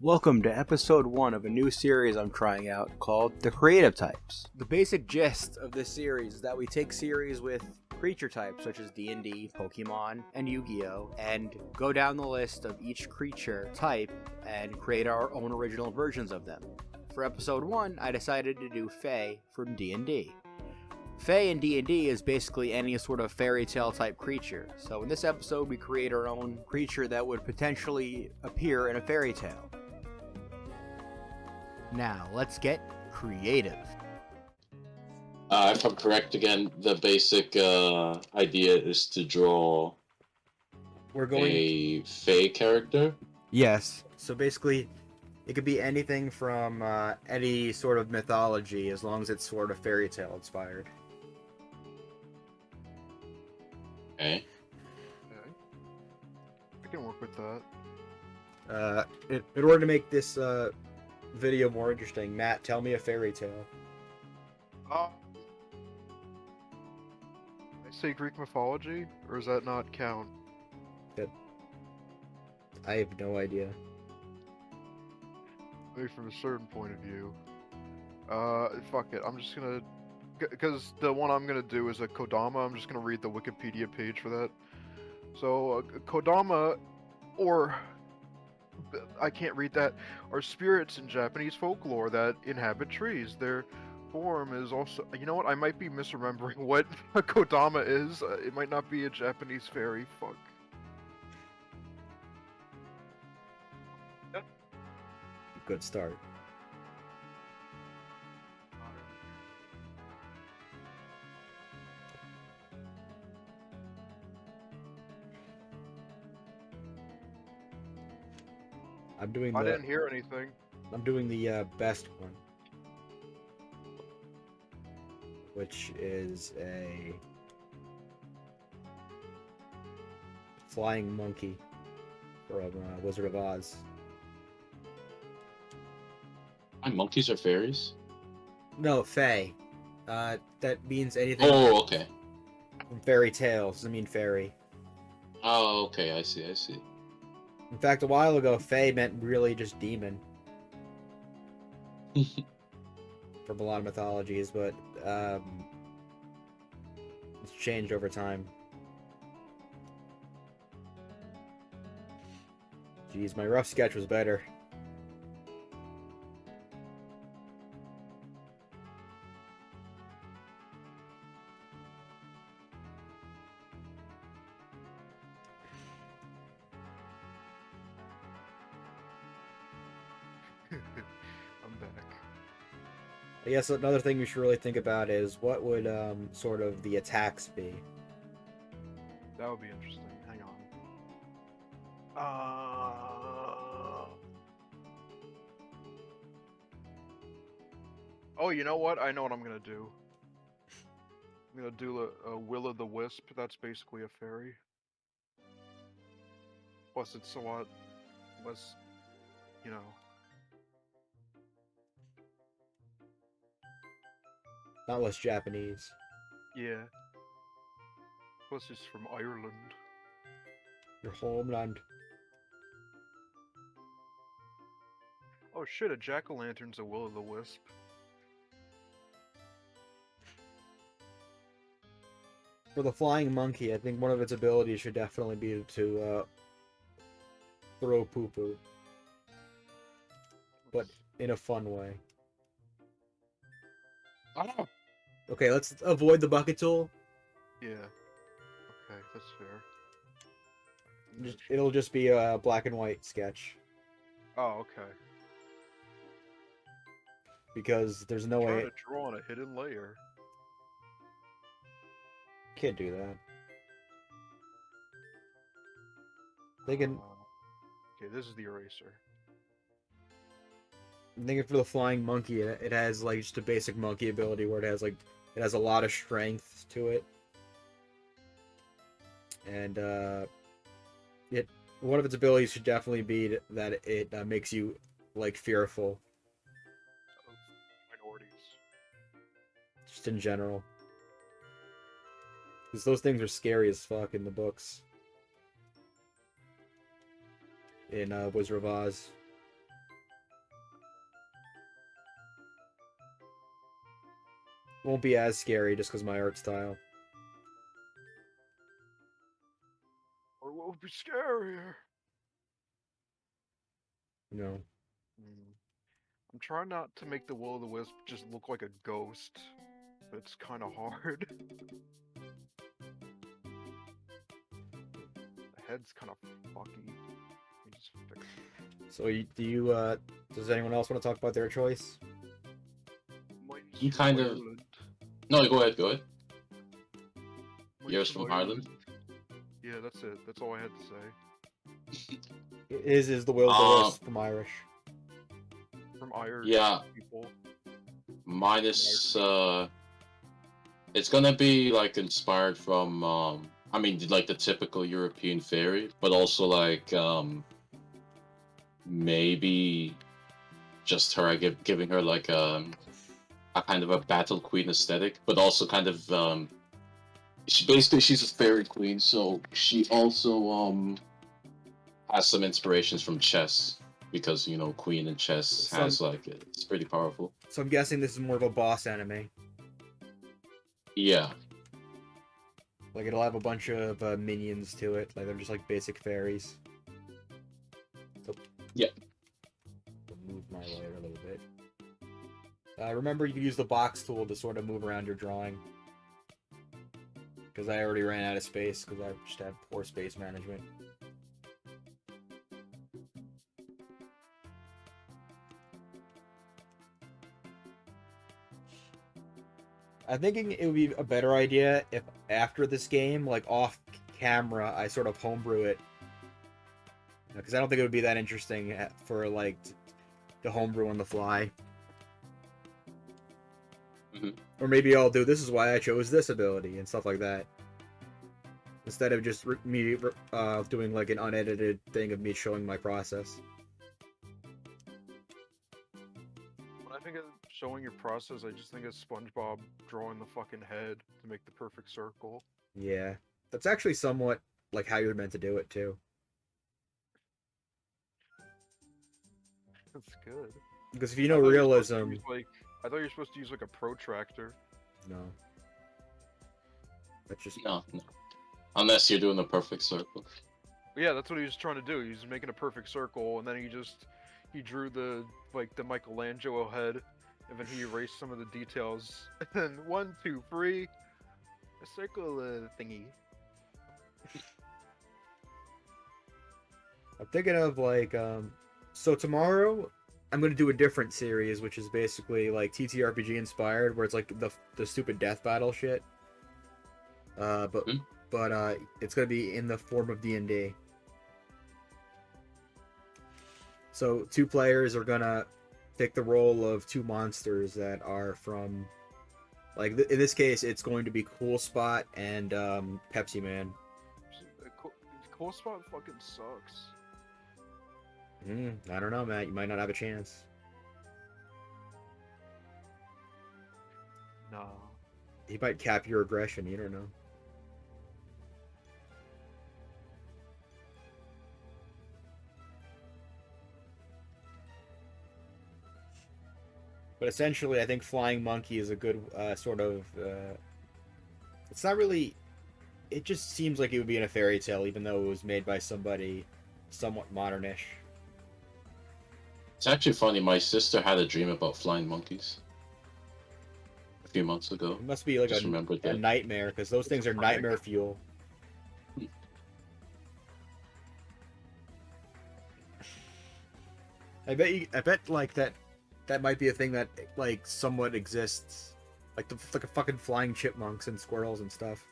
Welcome to episode 1 of a new series I'm trying out called The Creative Types. The basic gist of this series is that we take series with creature types such as D&D, Pokemon, and Yu-Gi-Oh! And go down the list of each creature type and create our own original versions of them. For episode 1, I decided to do Fae from D&D. Fae in D&D is basically any sort of fairy tale type creature. So in this episode, we create our own creature that would potentially appear in a fairy tale. Now, let's get creative. If I'm correct again, the basic idea is to draw a Fae character. Yes. So basically, it could be anything from any sort of mythology, as long as it's sort of fairy tale inspired. Okay. I can work with that. In order to make this video more interesting, Matt, tell me a fairy tale. I say Greek mythology, or does that not count? I have no idea. Maybe from a certain point of view. Fuck it. I'm just gonna, because the one I'm gonna do is a Kodama. I'm just gonna read the Wikipedia page for that. So Kodama, or I can't read that, are spirits in Japanese folklore that inhabit trees. Their form is also... You know what? I might be misremembering what a Kodama is. It might not be a Japanese fairy. Fuck. Good start. I didn't hear anything. I'm doing the best one, which is a flying monkey from Wizard of Oz. Monkeys are fairies? No, Fae. That means anything. Oh, okay. From fairy tales doesn't mean fairy. Oh, okay. I see. In fact, a while ago, Fae meant really just demon. From a lot of mythologies, but it's changed over time. Jeez, my rough sketch was better. I'm back. I guess another thing we should really think about is what would sort of the attacks be. That would be interesting. Hang on. Oh, you know what? I know what I'm gonna do. I'm gonna do a will-o'-the-wisp. That's basically a fairy. Plus, it's a lot less, you know. Not less Japanese. Yeah. Plus, it's from Ireland. Your homeland. Oh shit, a jack-o'-lantern's a will-o'-the-wisp. For the flying monkey, I think one of its abilities should definitely be to throw poo-poo. But in a fun way. Oh! Okay, let's avoid the bucket tool. Yeah. Okay, that's fair. It'll just be a black and white sketch. Oh, okay. Because there's no way... Trying to draw on a hidden layer. Can't do that. They can... Okay, this is the eraser. I'm thinking for the flying monkey, it has like just a basic monkey ability where it has a lot of strength to it. And one of its abilities should definitely be that it makes you like fearful. Of minorities. Just in general. Because those things are scary as fuck in the books. In Wizard of Oz. won't be as scary just because my art style. Or what would be scarier? You know. I'm trying not to make the Will-O-the-Wisp just look like a ghost, but it's kind of hard. The head's kind of fucky. Let me just fix it. So does anyone else want to talk about their choice? Mine's You from kind of- Ireland. No, go ahead. Mine's Yours from Ireland? Yeah, that's it. That's all I had to say. Is the Will-O-the-Wisp from Irish? From Irish Yeah. people. Mine is it's gonna be like inspired from I mean like the typical European fairy, but also like maybe just her giving her like a kind of a battle queen aesthetic, but also kind of she's a fairy queen, so she also has some inspirations from chess because queen in chess has like it's pretty powerful. So I'm guessing this is more of a boss anime. Yeah. Like it'll have a bunch of minions to it. Like they're just like basic fairies. So, yeah. Move my layer a little bit. Remember, you can use the box tool to sort of move around your drawing. Because I already ran out of space because I just had poor space management. I'm thinking it would be a better idea if after this game, like off camera, I sort of homebrew it. Because I don't think it would be that interesting for like the homebrew on the fly. Mm-hmm. Or maybe I'll do this is why I chose this ability and stuff like that. Instead of just me doing like an unedited thing of me showing my process. When I think of showing your process, I just think of SpongeBob drawing the fucking head to make the perfect circle. Yeah. That's actually somewhat like how you're meant to do it too. That's good. Because if you know realism... I thought you were supposed to use like a protractor. No. That's just... No. Unless you're doing the perfect circle. Yeah, that's what he was trying to do. He was making a perfect circle, and then he drew the Michelangelo head, and then he erased some of the details. And then 1, 2, 3, a circle thingy. I'm thinking of like so tomorrow I'm gonna do a different series, which is basically like TTRPG inspired, where it's like the stupid death battle shit. But it's gonna be in the form of D&D. So 2 players are gonna take the role of 2 monsters that are from, like in this case, it's going to be Cool Spot and Pepsi Man. Cool Spot fucking sucks. I don't know, Matt. You might not have a chance. No. He might cap your aggression. You don't know. But essentially, I think Flying Monkey is a good sort of... it's not really... It just seems like it would be in a fairy tale, even though it was made by somebody somewhat modernish. It's actually funny, my sister had a dream about flying monkeys a few months ago. It must be like a nightmare, because those things are nightmare fuel. I bet like that might be a thing that like somewhat exists. Like a fucking flying chipmunks and squirrels and stuff.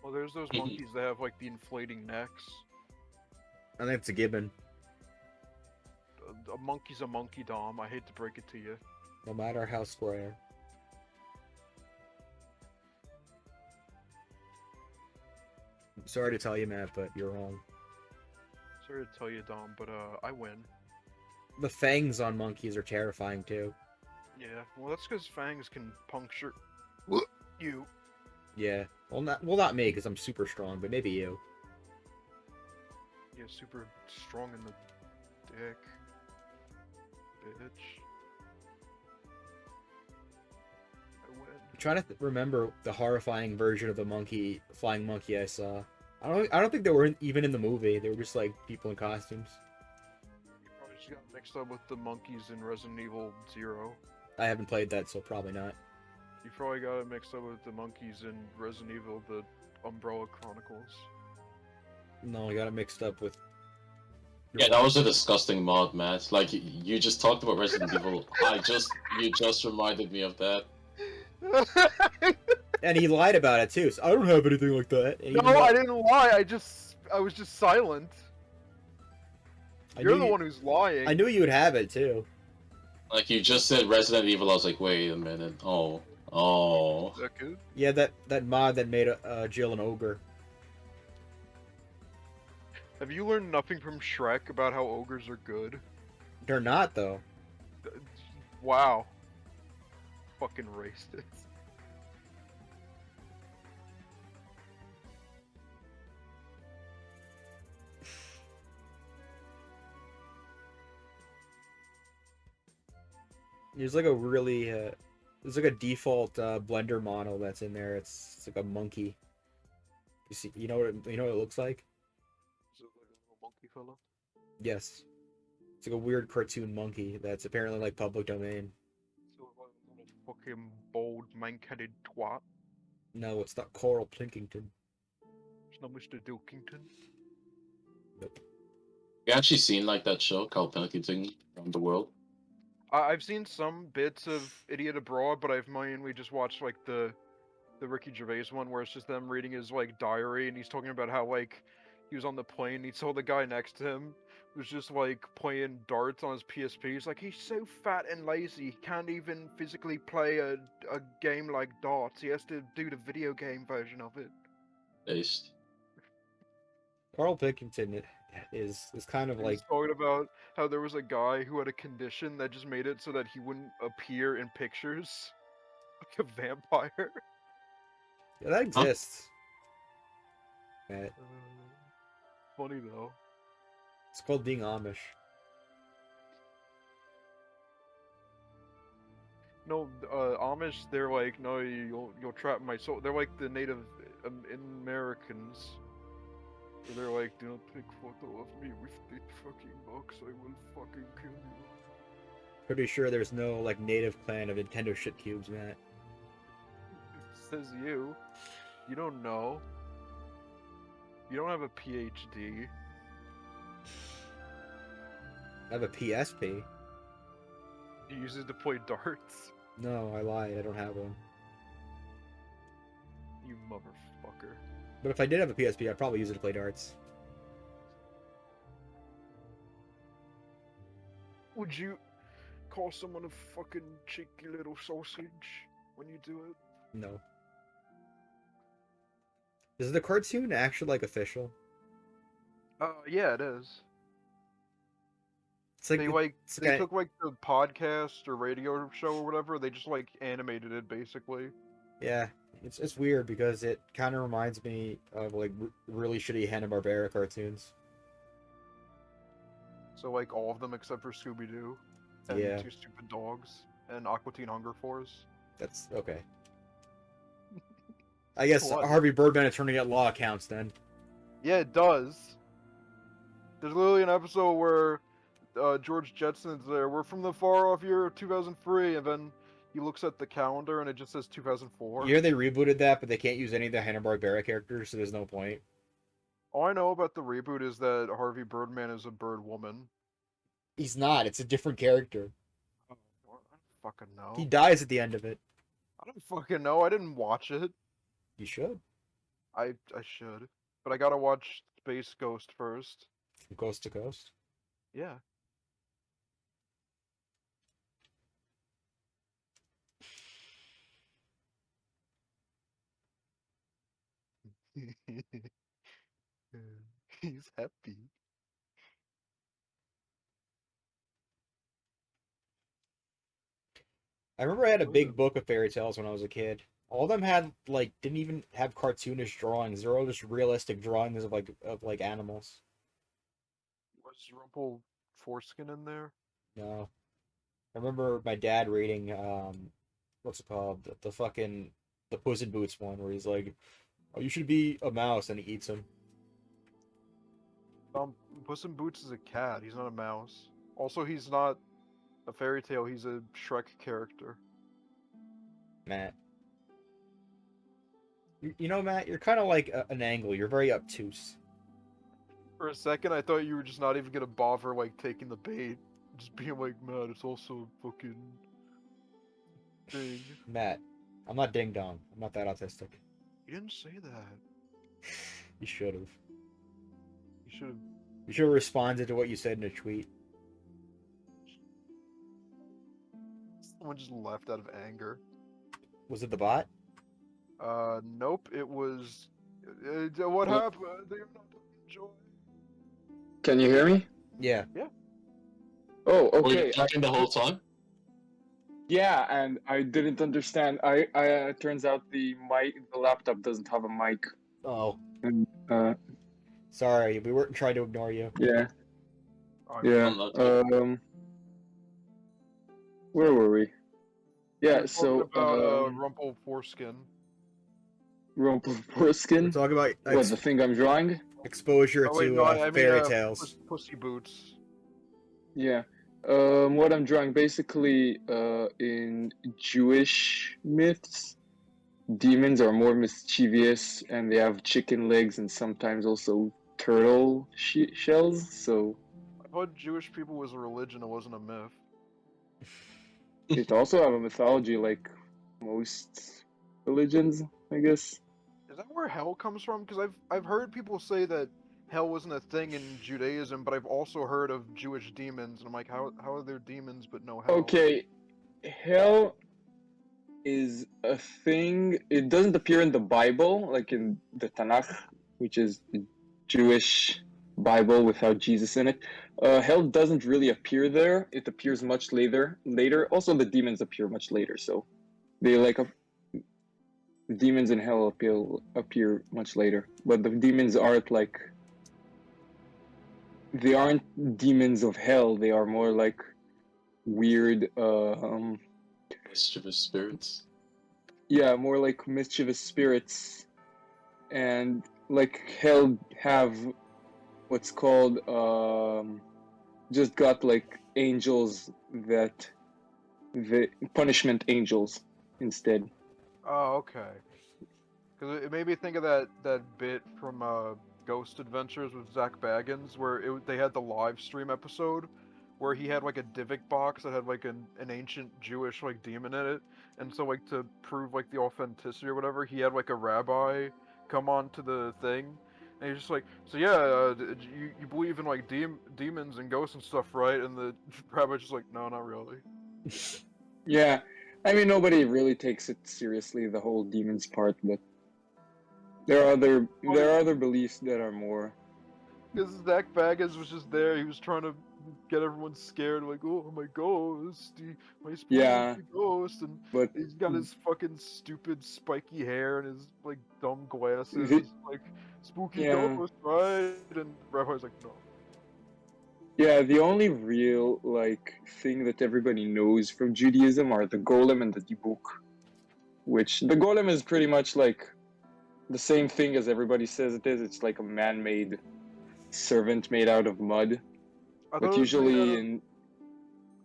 Well, there's those monkeys that have like the inflating necks. I think it's a gibbon. A monkey's a monkey, Dom. I hate to break it to you. No matter how square. I'm sorry to tell you, Matt, but you're wrong. Sorry to tell you, Dom, but I win. The fangs on monkeys are terrifying too. Yeah, well that's because fangs can puncture you. Yeah, well not me because I'm super strong, but maybe you. Yeah, super strong in the dick, bitch. trying to remember the horrifying version of the monkey, flying monkey I saw. I don't think they were even in the movie. They were just like people in costumes. You probably just got mixed up with the monkeys in Resident Evil 0. I haven't played that, so probably not. You probably got it mixed up with the monkeys in Resident Evil, the Umbrella Chronicles. No, I got it mixed up with. Yeah, that was a disgusting mod, Matt. Like, you just talked about Resident Evil. You just reminded me of that. And he lied about it too. So I don't have anything like that. And No, I didn't lie. I was just silent. You're the one who's lying. I knew you would have it too. Like, you just said Resident Evil, I was like, wait a minute. Oh. Is that good? Yeah, that mod that made Jill an ogre. Have you learned nothing from Shrek about how ogres are good? They're not though. Wow. Fucking racist. There's like a really there's like a default Blender model that's in there. It's like a monkey. You see, you know what it looks like? Is it like a little monkey fella? Yes. It's like a weird cartoon monkey that's apparently like public domain. So like a little fucking bold, mank-headed twat. No, it's not Coral Plinkington. It's not Mr. Dilkington. Nope. You actually seen, like, that show called Pilkington around the world? I've seen some bits of Idiot Abroad, but I've mainly just watched like the Ricky Gervais one where it's just them reading his like diary and he's talking about how like he was on the plane and he saw the guy next to him was just like playing darts on his PSP. He's like, he's so fat and lazy, he can't even physically play a game like darts. He has to do the video game version of it. Based. Coral Plinkington is kind of And like he's talking about how there was a guy who had a condition that just made it so that he wouldn't appear in pictures like a vampire. yeah, that exists. Matt. Funny though. It's called being Amish. No, Amish, they're like, no, you'll trap my soul. They're like the Native Americans. Where they're like, do not take photo of me with the fucking box, I will fucking kill you. Pretty sure there's no like native clan of Nintendo shit cubes, Matt. Says you. You don't know. You don't have a PhD. I have a PSP. You use it to play darts. No, I lied. I don't have one. You motherfucker. But if I did have a PSP, I'd probably use it to play darts. Would you call someone a fucking cheeky little sausage when you do it? No. Is the cartoon actually like official? Yeah, it is. It's like They took like the podcast or radio show or whatever. They just like animated it basically. yeah, it's weird because it kind of reminds me of like really shitty Hanna-Barbera cartoons. So like all of them except for Scooby Doo, and Yeah. Two Stupid Dogs, and Aqua Teen Hunger Force. That's okay. I guess What? Harvey Birdman Attorney at Law counts then. Yeah, it does. There's literally an episode where George Jetson's there. We're from the far off year of 2003, and then he looks at the calendar and it just says 2004. You know they rebooted that, but they can't use any of the Hanna-Barbera characters, so there's no point. All I know about the reboot is that Harvey Birdman is a bird woman. He's not. It's a different character. I don't fucking know. He dies at the end of it. I don't fucking know. I didn't watch it. You should. I should, but I gotta watch Space Ghost first. From coast to coast. Yeah. He's happy. I remember I had a big book of fairy tales when I was a kid. All of them had like didn't even have cartoonish drawings. They're all just realistic drawings of like animals. Was Rumple Foreskin in there? No. I remember my dad reading what's it called? The fucking the Puss in Boots one where he's like, "Oh, you should be a mouse," and he eats him. Puss in Boots is a cat. He's not a mouse. Also, he's not a fairy tale. He's a Shrek character. Matt. You know, Matt, you're kind of like an angle. You're very obtuse. For a second, I thought you were just not even gonna bother like taking the bait, just being like, "Man, it's also a fucking thing." Matt, I'm not ding dong. I'm not that autistic. You didn't say that. You should have. You should have. You should have responded to what you said in a tweet. Someone just left out of anger. Was it the bot? Nope. It was. What happened? They're not enjoying. Can you hear me? Yeah. Oh, Were you okay. talking the whole time? Yeah, and I didn't understand. It turns out the laptop doesn't have a mic. Oh, And, sorry. We weren't trying to ignore you. yeah, Alright, yeah. Unlucky. Where were we? Yeah, we're so, talking about Rumple Foreskin. Rumple We're Foreskin. talking about What, the thing I'm drawing? exposure Oh, wait, to no, I mean, fairy tales. Pussy Boots. Yeah. What I'm drawing, basically, in Jewish myths, demons are more mischievous, and they have chicken legs and sometimes also turtle shells, so I thought Jewish people was a religion. It wasn't a myth. it also have a mythology like most religions, I guess. Is that where hell comes from? Because I've heard people say that hell wasn't a thing in Judaism, but I've also heard of Jewish demons, and I'm like, how are there demons but no hell? Okay, hell is a thing. It doesn't appear in the Bible, like in the Tanakh, which is the Jewish Bible without Jesus in it. Hell doesn't really appear there. It appears much later. Also, the demons appear much later, so they like demons in hell appear much later. But the demons aren't like, they aren't demons of hell. They are more like weird. Mischievous spirits. Yeah, more like mischievous spirits, and like hell have what's called just got like angels that the punishment angels instead. Oh, okay. Because it made me think of that bit from Ghost Adventures with Zach Baggins, where they had the live stream episode, where he had like a Divik box that had like an ancient Jewish like demon in it, and so like to prove like the authenticity or whatever, he had like a rabbi come on to the thing, and he's just like, so yeah, you believe in like demons and ghosts and stuff, right? And the rabbi's just like, no, not really. Yeah, I mean nobody really takes it seriously, the whole demons part, but there are other beliefs that are more. Because Zach Baggins was just there, he was trying to get everyone scared, like, oh my ghost, my spoon Yeah, is the ghost, and but he's got his fucking stupid spiky hair and his like dumb glasses, The- like spooky yeah. ghost, right? And Rabbi's like, no. Yeah, the only real like thing that everybody knows from Judaism are the golem and the dibuk, which the golem is pretty much like the same thing as everybody says it is. It's like a man-made servant made out of mud, I thought but it was made out usually of-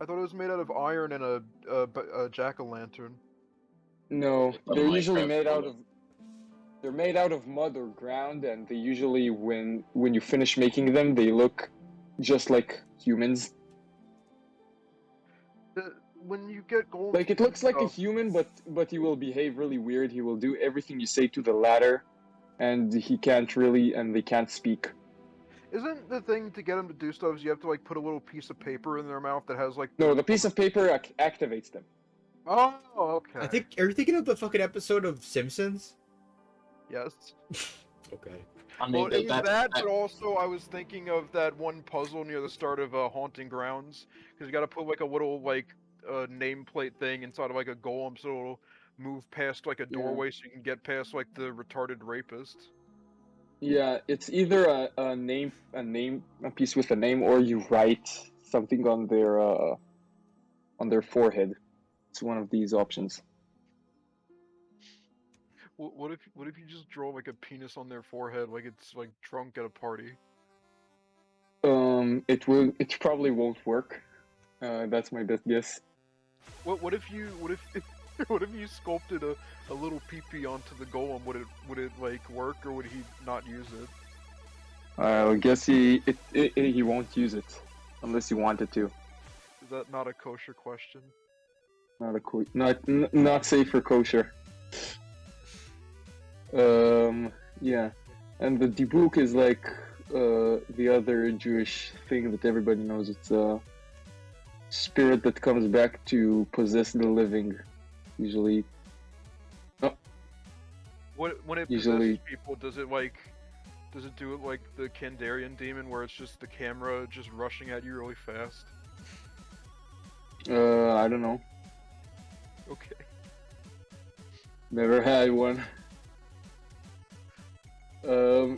I thought it was made out of iron and a jack-o'-lantern. no, A they're usually Minecraft made out golem. of they're made out of mud or ground, and they usually when you finish making them, they look just like humans. When you get gold, Like it looks like a human, but he will behave really weird. He will do everything you say to the ladder, and they can't speak. Isn't the thing to get them to do stuff is you have to like put a little piece of paper in their mouth that has like No, the piece of paper activates them. Oh, okay. I think. Are you thinking of the fucking episode of Simpsons? Yes. Okay. I mean, Well, it was that, but also I was thinking of that one puzzle near the start of Haunting Grounds, because you got to put like a little like nameplate thing inside of like a golem, so it'll move past like a doorway, so you can get past like the retarded rapist. Yeah, it's either a piece with a name, or you write something on their forehead. It's one of these options. What if you just draw like a penis on their forehead, like it's like drunk at a party? It probably won't work. That's my best guess. What if you what if you sculpted a little peepee onto the golem? Would it like work, or would he not use it? I guess he won't use it unless he wanted to. Is that not a kosher question? Not safe for kosher. Yeah, and the dibuk is like the other Jewish thing that everybody knows. It's a spirit that comes back to possess the living, usually. When it Usually- possesses people, does it do it like the Kandarian demon, where it's just the camera just rushing at you really fast? I don't know. Okay. Never had one.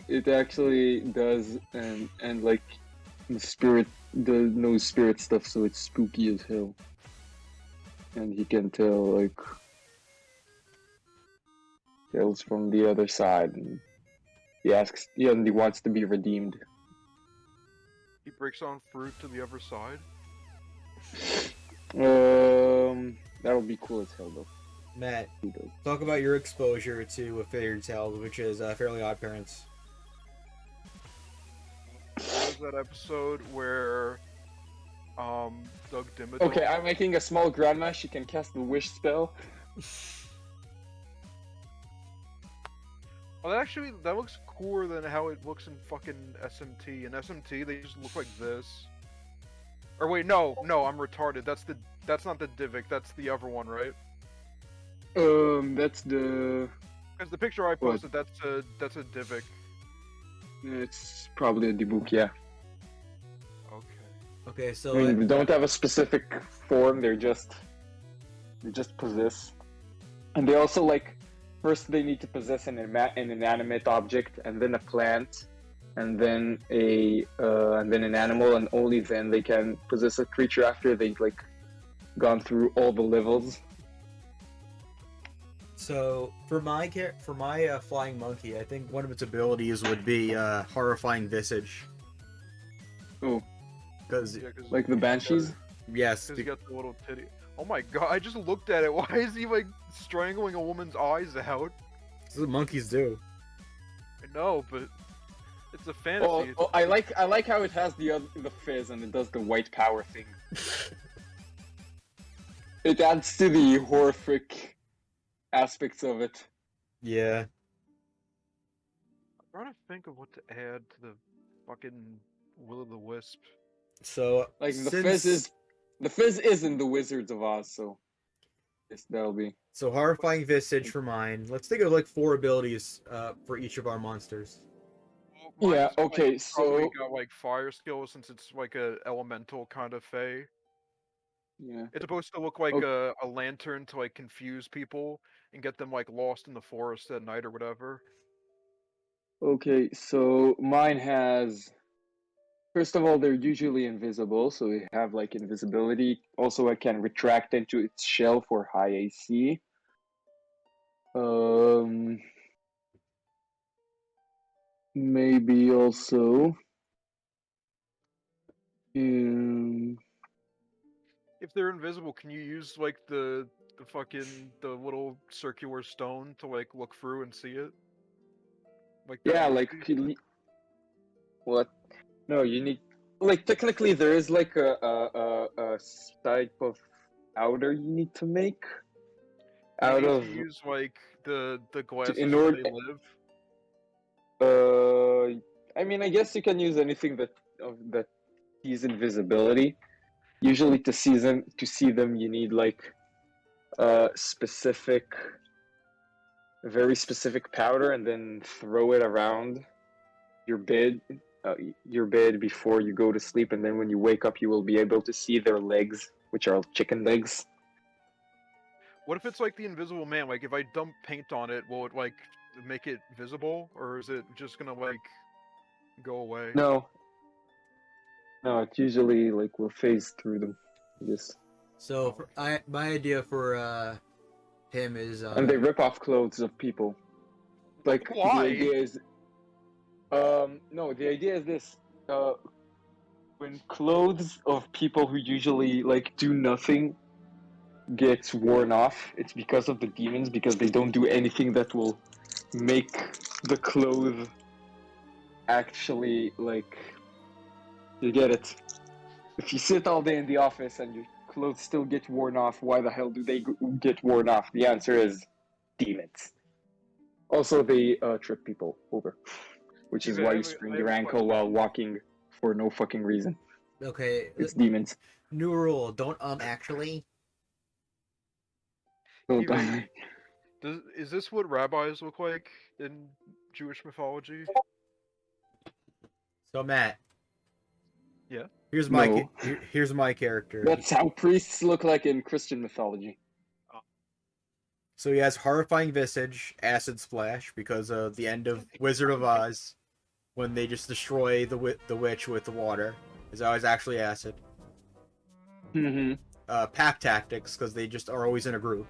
It actually does, and like the spirit knows spirit stuff, so it's spooky as hell. And he can tell like tales from the other side, and he wants to be redeemed. He breaks on fruit to the other side. That would be cool as hell though. Matt, He does. talk about your exposure to a fairy tale, which is Fairly Odd Parents. What was that episode where Doug Dimmadome? Okay, I'm making a small grandma. She can cast the wish spell. Oh, that looks cooler than how it looks in fucking SMT. In SMT, they just look like this. Or wait, no, I'm retarded. That's not the Divik. That's the other one, right? That's the. Because the picture I posted, that's a Divik. It's probably a debuk, yeah. Okay. Okay, so I mean, they don't have a specific form. They just possess, and they also like. First, they need to possess an inanimate object, and then a plant, and then an animal, and only then they can possess a creature after they've like gone through all the levels. So for my flying monkey, I think one of its abilities would be horrifying visage. Oh, Because Yeah, 'cause like the banshees. yes, Because he got the little titty. Oh my god! I just looked at it. Why is he like strangling a woman's eyes out? that's what monkeys do. I know, but it's a fantasy. I like how it has the fizz and it does the white power thing. It adds to the horrific aspects of it. Yeah. I'm trying to think of what to add to the fucking Will-o'-the-Wisp. So Like since, the fizz is in the Wizards of Oz, so yes, that'll be. so horrifying visage for mine. Let's think of like 4 abilities for each of our monsters. Well, Yeah, mine's, like, okay, probably so got like fire skill since it's like a elemental kind of fae. yeah. It's supposed to look like a lantern to like confuse people and get them like lost in the forest at night or whatever. Okay, so mine has. First of all, they're usually invisible, so they have like invisibility. Also, it can retract into its shell for high AC. Maybe also. If they're invisible, can you use like the little circular stone to like look through and see it? Like that Yeah, movie? like what? No, you need like technically there is like a type of powder you need to make You out need of to use like the glasses in where order. they live. I mean, I guess you can use anything that sees invisibility. Usually, to see them, you need like a very specific powder, and then throw it around your bed, before you go to sleep, and then when you wake up, you will be able to see their legs, which are chicken legs. What if it's like the Invisible Man? Like if I dump paint on it, will it like make it visible, or is it just gonna like go away? No, it usually like will phase through them. Yes, So my idea for him is and they rip off clothes of people. Like Why? the idea is, no, the idea is this: when clothes of people who usually like do nothing gets worn off, it's because of the demons, because they don't do anything that will make the clothes actually like. You get it. If you sit all day in the office and your clothes still get worn off, why the hell do they get worn off? The answer is demons. Also, they trip people over, which is Eva, why I you have a- sprain I your have a ankle while question. walking for no fucking reason. Okay, It's demons. new rule: don't actually. Don't Eva, is this what rabbis look like in Jewish mythology? So Matt, Yeah. here's No. here's my character. That's how priests look like in Christian mythology. So he has horrifying visage, acid splash because of the end of Wizard of Oz, when they just destroy the witch with the water. Is always actually acid. Mm-hmm. Pack tactics because they just are always in a group.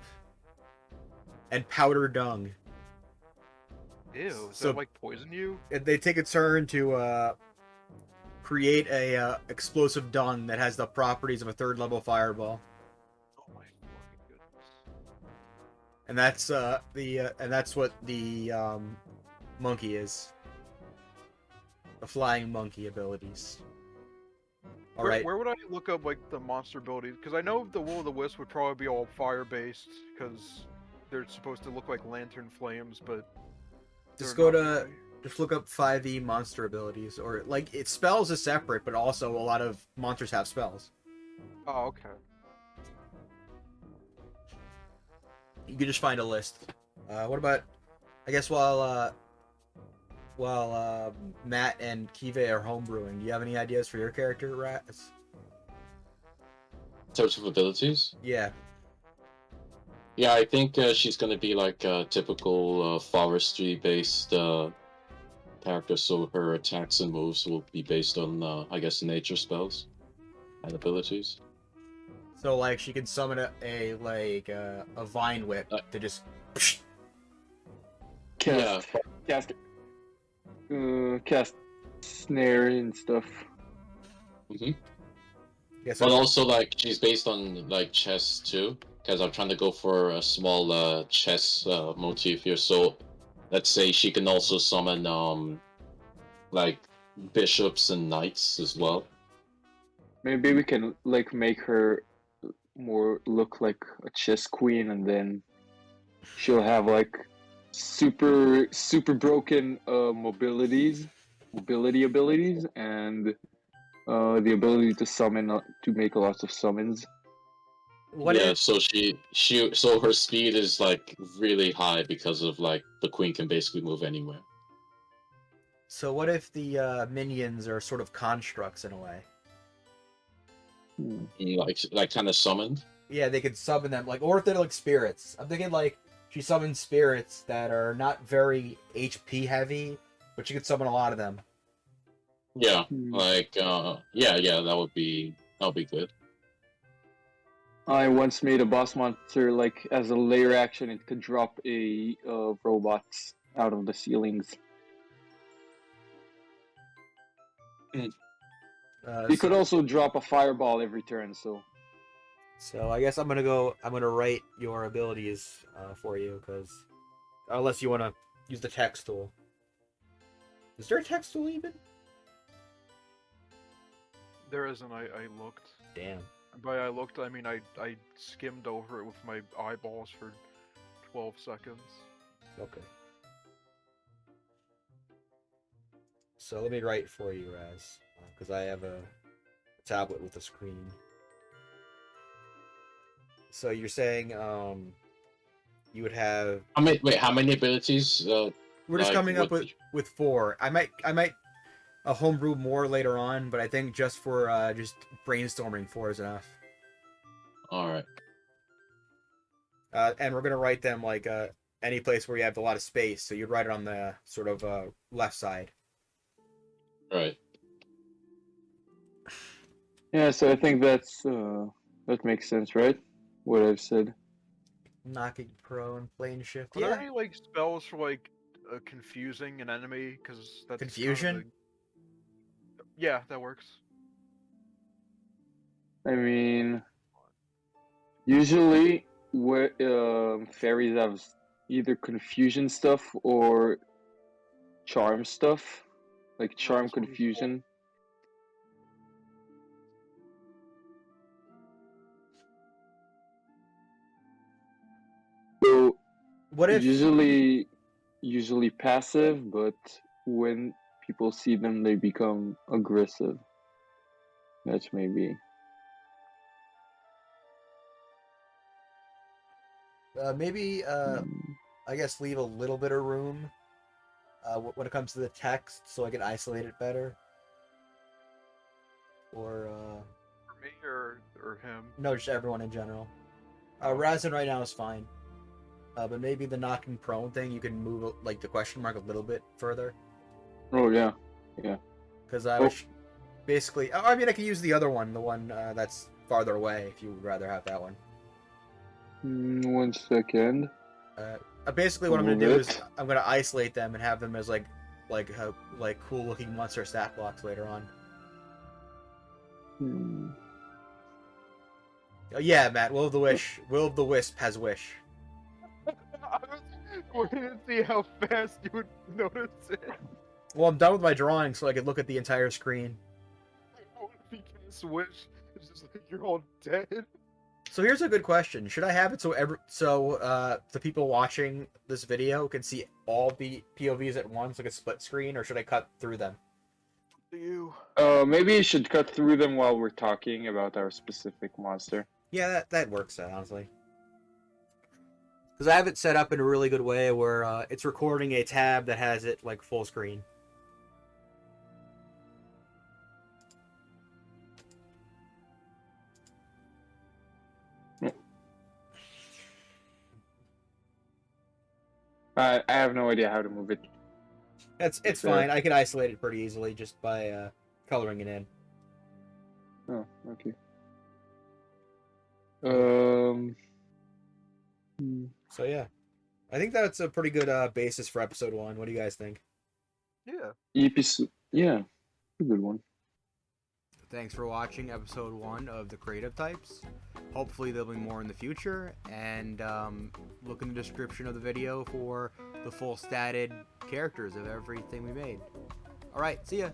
And powder dung. Ew, does So- that like poison you? They take a turn to create a explosive dung that has the properties of a third level fireball. Oh my fucking goodness. And that's what the monkey is. The flying monkey abilities. All right. Where would I look up like the monster abilities? Because I know the Will o' the Wisp would probably be all fire based because they're supposed to look like lantern flames, but Just they're go not to really. just look up 5e monster abilities, or like it spells is separate, but also a lot of monsters have spells. Oh, okay. You can just find a list. What about? I guess while Matt and Kive are homebrewing, do you have any ideas for your character, Raz? In terms of abilities, Yeah. yeah, I think she's gonna be like a typical forestry-based character, so her attacks and moves will be based on, I guess, nature spells and abilities. So like she can summon a vine whip Uh, to just. Cast, cast snare and stuff. hmm Yeah. So But also, like, she's based on like chess too, because I'm trying to go for a small chess motif here. So, let's say she can also summon like bishops and knights as well. Maybe we can like make her more look like a chess queen, and then she'll have like super broken mobility abilities, and the ability to summon to make lots of summons. what Yeah, if? so so her speed is like really high because of like the queen can basically move anywhere. So what if the minions are sort of constructs in a way? Like kind of summoned. Yeah, they could summon them like, or if they're like spirits. I'm thinking like she summons spirits that are not very HP heavy, but she could summon a lot of them. Yeah, Hmm. like yeah, that would be good. I once made a boss monster like as a layer action. It could drop a robots out of the ceilings. It could also drop a fireball every turn. So I guess I'm gonna write your abilities for you, because unless you want to use the text tool. Is there a text tool even? There isn't. I looked. Damn. By I looked, I mean I skimmed over it with my eyeballs for 12 seconds. Okay. So let me write for you, Raz, because I have a tablet with a screen. So you're saying you would have. How many abilities? We're just Like, coming up what with 4. I might homebrew more later on, but I think just for just brainstorming 4 is enough. All right. And we're gonna write them like any place where you have a lot of space. So you'd write it on the sort of left side. Right. Yeah, so I think that's that makes sense, right? What I've said. Knocking prone, plane shift. Are there Yeah. any like spells for like confusing an enemy because that's Confusion? Yeah, that works. I mean, usually, fairies have either confusion stuff or charm stuff, like charm that's what we confusion. So What if usually passive, but when people see them, they become aggressive. That's maybe. maybe I guess leave a little bit of room when it comes to the text so I can isolate it better? Or For me or him? no, just everyone in general. Oh. Razin right now is fine. But maybe the knocking prone thing, you can move like the question mark a little bit further. Oh yeah. Because I was basically, I mean, I can use the other one, the one that's farther away, if you would rather have that one. 1 second. Basically, what I'm gonna Move do it. is I'm gonna isolate them and have them as like cool looking monster stat blocks later on. Yeah, Matt. Will of the Wisp has wish. I was waiting to see how fast you would notice it. Well, I'm done with my drawing, so I can look at the entire screen. What if he can switch? It's just like you're all dead. So here's a good question: should I have it so the people watching this video can see all the POVs at once, like a split screen, or should I cut through them? Do you? Maybe you should cut through them while we're talking about our specific monster. Yeah, that works honestly. Because I have it set up in a really good way where it's recording a tab that has it like full screen. I have no idea how to move it. It's fine. I can isolate it pretty easily just by coloring it in. Oh, okay. So yeah, I think that's a pretty good basis for episode 1. What do you guys think? Yeah. Yeah, a good one. Thanks for watching episode 1 of the creative types. Hopefully there'll be more in the future, and look in the description of the video for the full statted characters of everything we made. Alright, see ya!